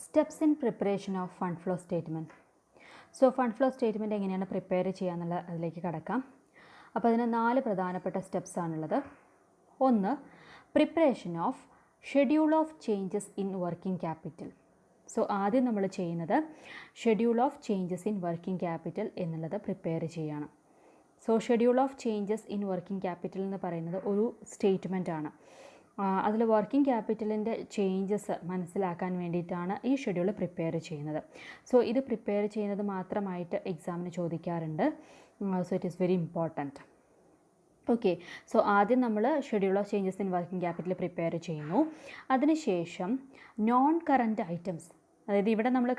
Steps in preparation of fund flow statement. So fund flow statement എങ്ങനെയാണ് prepare ചെയ്യാന്നുള്ള അതിലേക്ക് കടക്കാം. അപ്പോൾ അതിന് 4 പ്രധാനപ്പെട്ട സ്റ്റെപ്സ് ആണുള്ളത്. ഒന്ന്, preparation of schedule of changes in working capital. So ആദ്യം നമ്മൾ ചെയ്യുന്നത് schedule of changes in working capital എന്നുള്ളത് പ്രിപ്പയർ ചെയ്യണം. So schedule of changes in working capital എന്ന് പറയുന്നത് ഒരു സ്റ്റേറ്റ്മെൻ്റ് ആണ്. അതിൽ വർക്കിംഗ് ക്യാപിറ്റലിൻ്റെ ചേഞ്ചസ് മനസ്സിലാക്കാൻ വേണ്ടിയിട്ടാണ് ഈ ഷെഡ്യൂൾ പ്രിപ്പയർ ചെയ്യുന്നത്. സോ ഇത് പ്രിപ്പയർ ചെയ്യുന്നത് മാത്രമായിട്ട് എക്സാമിന് ചോദിക്കാറുണ്ട്. So it is very important. Okay, so ആദ്യം നമ്മൾ schedule of changes in working capital prepare ചെയ്യുന്നു. അതിനുശേഷം നോൺ കറൻറ്റ് ഐറ്റംസ്, അതായത് ഇവിടെ നമ്മൾ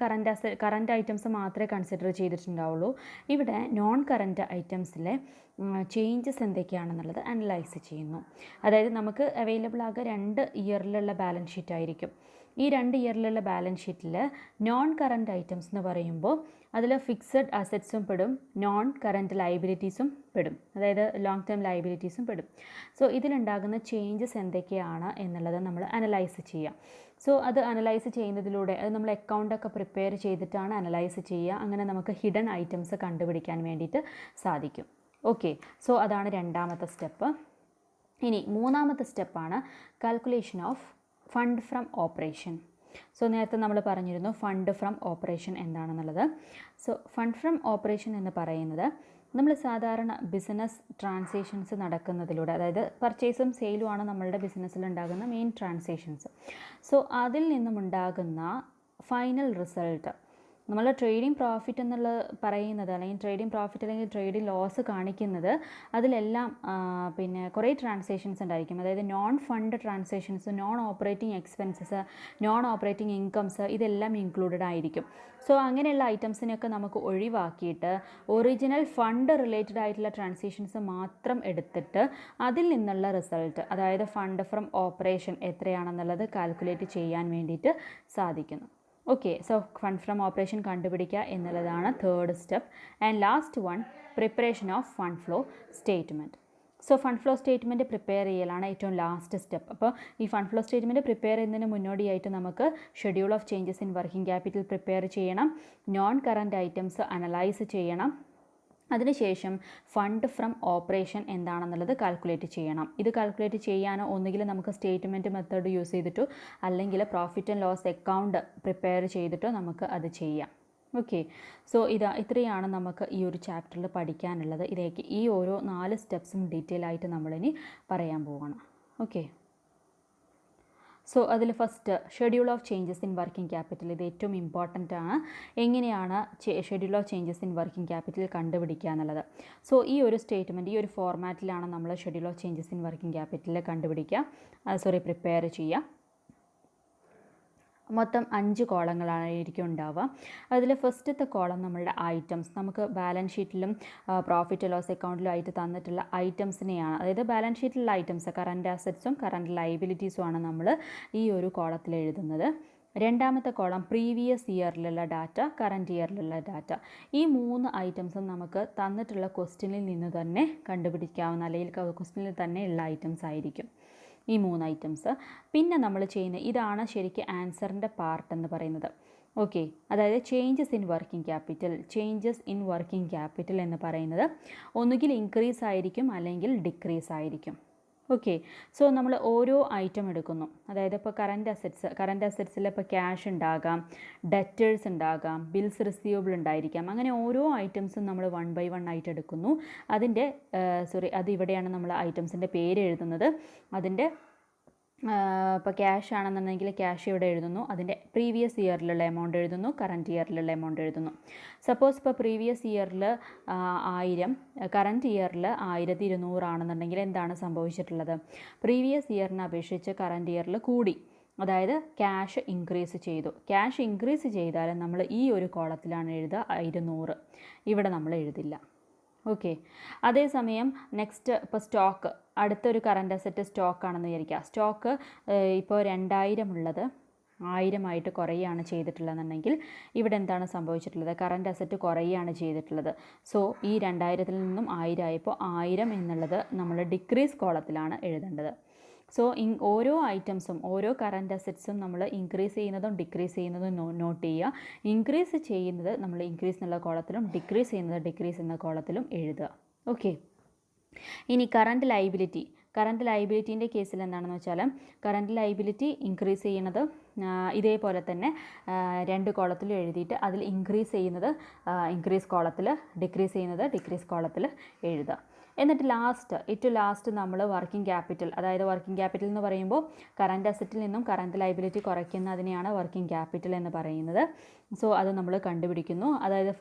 കറൻറ്റ് ഐറ്റംസ് മാത്രമേ കൺസിഡർ ചെയ്തിട്ടുണ്ടാവുള്ളൂ. ഇവിടെ നോൺ കറൻറ്റ് ഐറ്റംസിലെ ചേഞ്ചസ് എന്തൊക്കെയാണെന്നുള്ളത് അനലൈസ് ചെയ്യുന്നു. അതായത് നമുക്ക് അവൈലബിൾ ആകെ 2 ഇയറിലുള്ള ബാലൻസ് ഷീറ്റ് ആയിരിക്കും. ഈ 2 ഇയറിലുള്ള ബാലൻസ് ഷീറ്റിൽ നോൺ കറൻറ്റ് ഐറ്റംസ് എന്ന് പറയുമ്പോൾ അതിൽ ഫിക്സഡ് അസറ്റ്സും പെടും, നോൺ കറൻറ്റ് ലയബിലിറ്റീസും പെടും, അതായത് ലോങ് ടേം ലയബിലിറ്റീസും പെടും. സോ ഇതിലുണ്ടാകുന്ന ചേഞ്ചസ് എന്തൊക്കെയാണ് എന്നുള്ളത് നമ്മൾ അനലൈസ് ചെയ്യാം. സോ അത് അനലൈസ് ചെയ്യുന്നതിലൂടെ അത് നമ്മൾ അക്കൗണ്ടൊക്കെ പ്രിപ്പയർ ചെയ്തിട്ടാണ് അനലൈസ് ചെയ്യുക. അങ്ങനെ നമുക്ക് ഹിഡൻ ഐറ്റംസ് കണ്ടുപിടിക്കാൻ വേണ്ടിയിട്ട് സാധിക്കും. ഓക്കെ, സോ അതാണ് 2ാമത്തെ സ്റ്റെപ്പ്. ഇനി 3ാമത്തെ സ്റ്റെപ്പാണ് calculation of fund from operation. So നേരത്തെ നമ്മൾ പറഞ്ഞിരുന്നു ഫണ്ട് ഫ്രം ഓപ്പറേഷൻ എന്താണെന്നുള്ളത്. സോ ഫണ്ട് ഫ്രം ഓപ്പറേഷൻ എന്ന് പറയുന്നത് നമ്മൾ സാധാരണ ബിസിനസ് ട്രാൻസാക്ഷൻസ് നടക്കുന്നതിലൂടെ, അതായത് പർച്ചേസും സെയിലും ആണ് നമ്മളുടെ ബിസിനസ്സിൽ ഉണ്ടാകുന്ന മെയിൻ ട്രാൻസാക്ഷൻസ്. സോ അതിൽ നിന്നുമുണ്ടാകുന്ന ഫൈനൽ റിസൾട്ട്, നമ്മൾ ട്രേഡിംഗ് പ്രോഫിറ്റ് എന്നുള്ളത് പറയുന്നത്, അല്ലെങ്കിൽ ട്രേഡിംഗ് പ്രോഫിറ്റ് അല്ലെങ്കിൽ ട്രേഡിംഗ് ലോസ് കാണിക്കുന്നത് അതിലെല്ലാം പിന്നെ കുറേ ട്രാൻസാക്ഷൻസ് ഉണ്ടായിരിക്കും. അതായത് non fund transactions, non operating expenses, non operating incomes, ഇതെല്ലാം ഇൻക്ലൂഡഡ് ആയിരിക്കും. സോ അങ്ങനെയുള്ള ഐറ്റംസിനൊക്കെ നമുക്ക് ഒഴിവാക്കിയിട്ട് ഒറിജിനൽ ഫണ്ട് റിലേറ്റഡ് ആയിട്ടുള്ള ട്രാൻസാക്ഷൻസ് മാത്രം എടുത്തിട്ട് അതിൽ നിന്നുള്ള റിസൾട്ട്, അതായത് ഫണ്ട് ഫ്രം ഓപ്പറേഷൻ എത്രയാണെന്നുള്ളത് കാൽക്കുലേറ്റ് ചെയ്യാൻ വേണ്ടിയിട്ട് സാധിക്കുന്നു. Okay, so fund from operation കണ്ടുപിടിക്കുക എന്നുള്ളതാണ് 3rd step. And last one, preparation of fund flow statement. So fund flow statement prepare ചെയ്യലാണ് ഏറ്റവും ലാസ്റ്റ് സ്റ്റെപ്പ്. അപ്പോൾ ഈ ഫണ്ട് ഫ്ലോ സ്റ്റേറ്റ്മെൻറ്റ് പ്രിപ്പയർ ചെയ്യുന്നതിന് മുന്നോടിയായിട്ട് നമുക്ക് schedule of changes in working capital prepare ചെയ്യണം, നോൺ കറൻറ്റ് ഐറ്റംസ് അനലൈസ് ചെയ്യണം, അതിനുശേഷം ഫണ്ട് ഫ്രം ഓപ്പറേഷൻ എന്താണെന്നുള്ളത് കാൽക്കുലേറ്റ് ചെയ്യണം. ഇത് കാൽക്കുലേറ്റ് ചെയ്യാനോ ഒന്നുകിൽ നമുക്ക് സ്റ്റേറ്റ്മെൻറ്റ് മെത്തേഡ് യൂസ് ചെയ്തിട്ടോ അല്ലെങ്കിൽ profit and loss account prepare ചെയ്തിട്ടോ നമുക്ക് അത് ചെയ്യാം. ഓക്കെ, സോ ഇത്രയാണ് നമുക്ക് ഈ ഒരു ചാപ്റ്ററിൽ പഠിക്കാനുള്ളത്. ഇതിലേക്ക് ഈ ഓരോ 4 സ്റ്റെപ്സും ഡീറ്റെയിൽ ആയിട്ട് നമ്മളിനി പറയാൻ പോവുകയാണ്. ഓക്കെ, സോ അതിൽ first schedule of changes in working capital. ഇത് ഏറ്റവും ഇമ്പോർട്ടൻ്റ് ആണ്. എങ്ങനെയാണ് schedule of changes in working capital കണ്ടുപിടിക്കുക എന്നുള്ളത്. സോ ഈ ഒരു സ്റ്റേറ്റ്മെൻറ്റ്, ഈ ഒരു ഫോർമാറ്റിലാണ് നമ്മൾ schedule of changes in working capital prepare ചെയ്യുക. മൊത്തം 5 കോളങ്ങളായിരിക്കും ഉണ്ടാവുക. അതിൽ ഫസ്റ്റത്തെ കോളം നമ്മളുടെ ഐറ്റംസ്, നമുക്ക് ബാലൻസ് ഷീറ്റിലും പ്രോഫിറ്റ് ലോസ് അക്കൗണ്ടിലും ആയിട്ട് തന്നിട്ടുള്ള ഐറ്റംസിനെയാണ്, അതായത് ബാലൻസ് ഷീറ്റിലുള്ള ഐറ്റംസ് കറൻറ്റ് അസറ്റ്സും കറൻറ്റ് ലയബിലിറ്റീസും ആണ് നമ്മൾ ഈ ഒരു കോളത്തിൽ എഴുതുന്നത്. 2ാമത്തെ കോളം പ്രീവിയസ് ഇയറിലുള്ള ഡാറ്റ, കറൻറ്റ് ഇയറിലുള്ള ഡാറ്റ. ഈ 3 ഐറ്റംസും നമുക്ക് തന്നിട്ടുള്ള ക്വസ്റ്റ്യനിൽ നിന്ന് തന്നെ കണ്ടുപിടിക്കാവുന്ന, അല്ലെങ്കിൽ ക്വസ്റ്റ്യനിൽ തന്നെ ഉള്ള ഐറ്റംസ് ആയിരിക്കും ഈ 3 ഐറ്റംസ്. പിന്നെ നമ്മൾ ചെയ്യുന്ന ഇതാണ് ശരിക്കും ആൻസറിൻ്റെ പാർട്ട് എന്ന് പറയുന്നത്. ഓക്കെ, അതായത് changes in working capital. Changes in working capital എന്ന് പറയുന്നത് ഒന്നുകിൽ ഇൻക്രീസ് ആയിരിക്കും അല്ലെങ്കിൽ ഡിക്രീസ് ആയിരിക്കും. ഓക്കെ, സോ നമ്മൾ ഓരോ ഐറ്റം എടുക്കുന്നു. അതായത് ഇപ്പോൾ കറൻറ്റ് അസറ്റ്സിൽ ഇപ്പോൾ ക്യാഷ് ഉണ്ടാകാം, ഡെറ്റേഴ്സ് ഉണ്ടാകാം, ബിൽസ് റിസീവബിൾ ഉണ്ടായിരിക്കാം. അങ്ങനെ ഓരോ ഐറ്റംസും നമ്മൾ 1 by 1 ആയിട്ട് എടുക്കുന്നു. അത് ഇവിടെയാണ് നമ്മൾ ഐറ്റംസിൻ്റെ പേര് എഴുതുന്നത്. അതിൻ്റെ ഇപ്പോൾ ക്യാഷ് ആണെന്നുണ്ടെങ്കിൽ ക്യാഷ് ഇവിടെ എഴുതുന്നു, അതിൻ്റെ പ്രീവിയസ് ഇയറിലുള്ള എമൗണ്ട് എഴുതുന്നു, കറൻറ്റ് ഇയറിലുള്ള എമൗണ്ട് എഴുതുന്നു. സപ്പോസ് ഇപ്പോൾ പ്രീവിയസ് ഇയറിൽ 1000, കറൻറ്റ് ഇയറിൽ 1200 ആണെന്നുണ്ടെങ്കിൽ എന്താണ് സംഭവിച്ചിട്ടുള്ളത്? പ്രീവിയസ് ഇയറിനെ അപേക്ഷിച്ച് കറൻറ്റ് ഇയറിൽ കൂടി, അതായത് ക്യാഷ് ഇൻക്രീസ് ചെയ്തു. ക്യാഷ് ഇൻക്രീസ് ചെയ്താൽ നമ്മൾ ഈ ഒരു കോളത്തിലാണ് എഴുതുക 200, ഇവിടെ നമ്മൾ എഴുതില്ല. ഓക്കെ, അതേസമയം നെക്സ്റ്റ് ഇപ്പോൾ സ്റ്റോക്ക്, അടുത്തൊരു കറൻറ്റ് അസറ്റ് സ്റ്റോക്കാണെന്ന് വിചാരിക്കുക. സ്റ്റോക്ക് ഇപ്പോൾ 2000 ഉള്ളത് 1000 ആയിട്ട് കുറയുകയാണ് ചെയ്തിട്ടുള്ളതെന്നുണ്ടെങ്കിൽ ഇവിടെ എന്താണ് സംഭവിച്ചിട്ടുള്ളത്? കറൻറ്റ് അസറ്റ് കുറയുകയാണ് ചെയ്തിട്ടുള്ളത്. സോ ഈ 2000-ൽ നിന്നും 1000 ആയപ്പോൾ 1000 എന്നുള്ളത് നമ്മൾ ഡിക്രീസ് കോളത്തിലാണ് എഴുതേണ്ടത്. സോ ഓരോ ഐറ്റംസും ഓരോ കറൻറ്റ് അസറ്റ്സും നമ്മൾ ഇൻക്രീസ് ചെയ്യുന്നതും ഡിക്രീസ് ചെയ്യുന്നതും നോട്ട് ചെയ്യുക. ഇൻക്രീസ് ചെയ്യുന്നത് നമ്മൾ ഇൻക്രീസ് എന്നുള്ള കോളത്തിലും ഡിക്രീസ് ചെയ്യുന്നത് ഡിക്രീസ് എന്ന കോളത്തിലും എഴുതുക. ഓക്കെ, ഇനി കറൻറ്റ് ലൈബിലിറ്റീൻ്റെ കേസിൽ എന്താണെന്ന് വെച്ചാൽ കറൻറ്റ് ലൈബിലിറ്റി ഇൻക്രീസ് ചെയ്യുന്നത് ഇതേപോലെ തന്നെ 2 കോളത്തിൽ എഴുതിയിട്ട് അതിൽ ഇൻക്രീസ് ചെയ്യുന്നത് ഇൻക്രീസ് കോളത്തിൽ, ഡിക്രീസ് ചെയ്യുന്നത് ഡിക്രീസ് കോളത്തിൽ എഴുതുക. എന്നിട്ട് ഏറ്റവും ലാസ്റ്റ് നമ്മൾ വർക്കിംഗ് ക്യാപിറ്റൽ, അതായത് വർക്കിംഗ് ക്യാപിറ്റൽ എന്ന് പറയുമ്പോൾ കറൻറ്റ് അസറ്റിൽ നിന്നും കറൻറ്റ് ലൈബിലിറ്റി കുറയ്ക്കുന്നതിനെയാണ് വർക്കിംഗ് ക്യാപിറ്റൽ എന്ന് പറയുന്നത്. സോ അത് നമ്മൾ കണ്ടുപിടിക്കുന്നു. അതായത്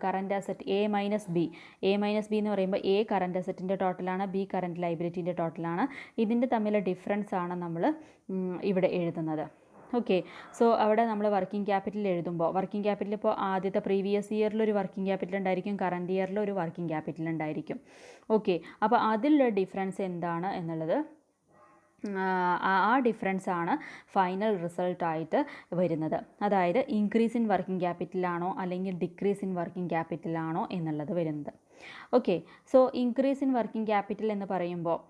current asset A minus B എന്ന് പറയുമ്പോൾ എ കറൻറ്റ് അസറ്റിൻ്റെ ടോട്ടലാണ്, ബി കറൻറ്റ് ലൈബിലിറ്റീൻ്റെ ടോട്ടലാണ്. ഇതിൻ്റെ തമ്മിലുള്ള ഡിഫറൻസ് ആണ് നമ്മൾ ഇവിടെ എഴുതുന്നത്. ഓക്കെ, സോ അവിടെ നമ്മൾ വർക്കിംഗ് ക്യാപിറ്റൽ എഴുതുമ്പോൾ വർക്കിംഗ് ക്യാപിറ്റൽ ഇപ്പോൾ ആദ്യത്തെ പ്രീവിയസ് ഇയറിലൊരു വർക്കിംഗ് ക്യാപിറ്റൽ ഉണ്ടായിരിക്കും, കറൻറ്റ് ഇയറിലൊരു വർക്കിംഗ് ക്യാപിറ്റൽ ഉണ്ടായിരിക്കും. ഓക്കെ, അപ്പോൾ അതിലുള്ള ഡിഫറൻസ് എന്താണ് എന്നുള്ളത്, ആ ഡിഫറൻസ് ആണ് ഫൈനൽ റിസൾട്ടായിട്ട് വരുന്നത്. അതായത് ഇൻക്രീസ് ഇൻ വർക്കിംഗ് ക്യാപിറ്റലാണോ അല്ലെങ്കിൽ ഡിക്രീസ് ഇൻ വർക്കിംഗ് ക്യാപിറ്റലാണോ എന്നുള്ളത് വരുന്നത്. Okay, so increase in working capital എന്ന് പറയുമ്പോൾ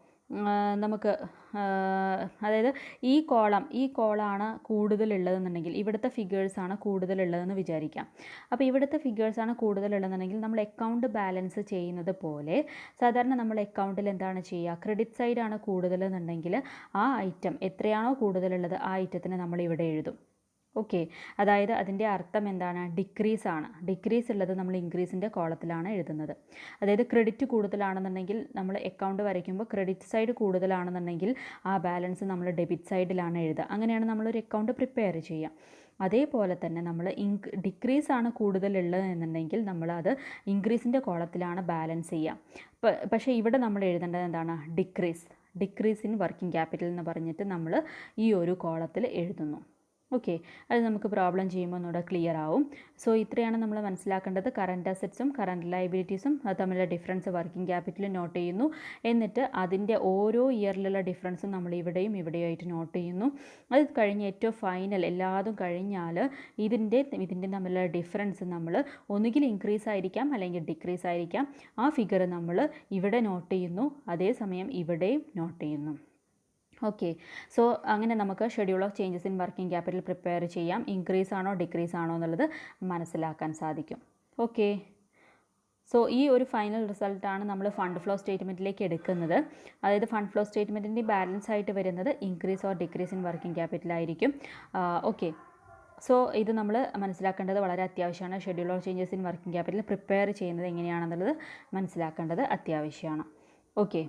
നമുക്ക് അതായത് ഈ കോളാണ് കൂടുതലുള്ളതെന്നുണ്ടെങ്കിൽ, ഇവിടുത്തെ ഫിഗേഴ്സാണ് കൂടുതലുള്ളതെന്ന് വിചാരിക്കാം. അപ്പോൾ ഇവിടുത്തെ ഫിഗേഴ്സാണ് കൂടുതലുള്ളതെന്നുണ്ടെങ്കിൽ നമ്മൾ അക്കൗണ്ട് ബാലൻസ് ചെയ്യുന്നത് പോലെ സാധാരണ നമ്മൾ അക്കൗണ്ടിൽ എന്താണ് ചെയ്യുക, ക്രെഡിറ്റ് സൈഡാണ് കൂടുതലെന്നുണ്ടെങ്കിൽ ആ ഐറ്റം എത്രയാണോ കൂടുതലുള്ളത് ആ ഐറ്റത്തിന് നമ്മൾ ഇവിടെ എഴുതും. ഓക്കെ, അതായത് അതിൻ്റെ അർത്ഥം എന്താണ്, ഡിക്രീസ് ഉള്ളത് നമ്മൾ ഇൻക്രീസിൻ്റെ കോളത്തിലാണ് എഴുതുന്നത്. അതായത് ക്രെഡിറ്റ് കൂടുതലാണെന്നുണ്ടെങ്കിൽ നമ്മൾ അക്കൗണ്ട് വരയ്ക്കുമ്പോൾ ക്രെഡിറ്റ് സൈഡ് കൂടുതലാണെന്നുണ്ടെങ്കിൽ ആ ബാലൻസ് നമ്മൾ ഡെബിറ്റ് സൈഡിലാണ് എഴുതുക. അങ്ങനെയാണ് നമ്മളൊരു അക്കൗണ്ട് പ്രിപ്പയർ ചെയ്യുക. അതേപോലെ തന്നെ നമ്മൾ ഡിക്രീസ് ആണ് കൂടുതലുള്ളത് എന്നുണ്ടെങ്കിൽ നമ്മളത് ഇൻക്രീസിൻ്റെ കോളത്തിലാണ് ബാലൻസ് ചെയ്യുക. പക്ഷേ ഇവിടെ നമ്മൾ എഴുതേണ്ടത് എന്താണ്, ഡിക്രീസ് ഇൻ വർക്കിംഗ് ക്യാപിറ്റൽ എന്ന് പറഞ്ഞിട്ട് നമ്മൾ ഈ ഒരു കോളത്തിൽ എഴുതുന്നു. ഓക്കെ, അത് നമുക്ക് പ്രോബ്ലം ചെയ്യുമ്പോൾ ഒന്നുകൂടെ ക്ലിയർ ആവും. സോ ഇത്രയാണ് നമ്മൾ മനസ്സിലാക്കേണ്ടത്. കറൻറ്റ് അസറ്റ്സും കറൻറ്റ് ലൈബിലിറ്റീസും അത് തമ്മിലുള്ള ഡിഫറൻസ് വർക്കിംഗ് ക്യാപിറ്റൽ നോട്ട് ചെയ്യുന്നു. എന്നിട്ട് അതിൻ്റെ ഓരോ ഇയറിലുള്ള ഡിഫറൻസും നമ്മൾ ഇവിടെയായിട്ട് നോട്ട് ചെയ്യുന്നു. അത് കഴിഞ്ഞ് ഏറ്റവും ഫൈനൽ എല്ലാതും കഴിഞ്ഞാൽ ഇതിൻ്റെ തമ്മിലുള്ള ഡിഫറൻസ് നമ്മൾ ഒന്നുകിൽ ഇൻക്രീസ് ആയിരിക്കാം അല്ലെങ്കിൽ ഡിക്രീസ് ആയിരിക്കാം. ആ ഫിഗർ നമ്മൾ ഇവിടെ നോട്ട് ചെയ്യുന്നു, അതേസമയം ഇവിടെയും നോട്ട് ചെയ്യുന്നു. ഓക്കെ, സോ അങ്ങനെ നമുക്ക് schedule of changes in working capital prepare ചെയ്യാം. ഇൻക്രീസ് ആണോ ഡിക്രീസ് ആണോ എന്നുള്ളത് മനസ്സിലാക്കാൻ സാധിക്കും. ഓക്കെ, സോ ഈ ഒരു ഫൈനൽ റിസൾട്ടാണ് നമ്മൾ ഫണ്ട് ഫ്ലോ സ്റ്റേറ്റ്മെൻറ്റിലേക്ക് എടുക്കുന്നത്. അതായത് ഫണ്ട് ഫ്ലോ സ്റ്റേറ്റ്മെൻറ്റിൻ്റെ ബാലൻസ് ആയിട്ട് വരുന്നത് increase or decrease in working capital ആയിരിക്കും. ഓക്കെ, സോ ഇത് നമ്മൾ മനസ്സിലാക്കേണ്ടത് വളരെ അത്യാവശ്യമാണ്. Schedule of changes in working capital prepare ചെയ്യുന്നത് എങ്ങനെയാണെന്നുള്ളത് മനസ്സിലാക്കേണ്ടത് അത്യാവശ്യമാണ്. ഓക്കെ,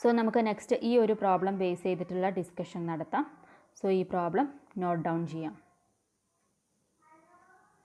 സോ നമുക്ക് നെക്സ്റ്റ് ഈ ഒരു പ്രോബ്ലം ബേസ് ചെയ്തിട്ടുള്ള ഡിസ്കഷൻ നടത്താം. സോ ഈ പ്രോബ്ലം നോട്ട് ഡൗൺ ചെയ്യാം.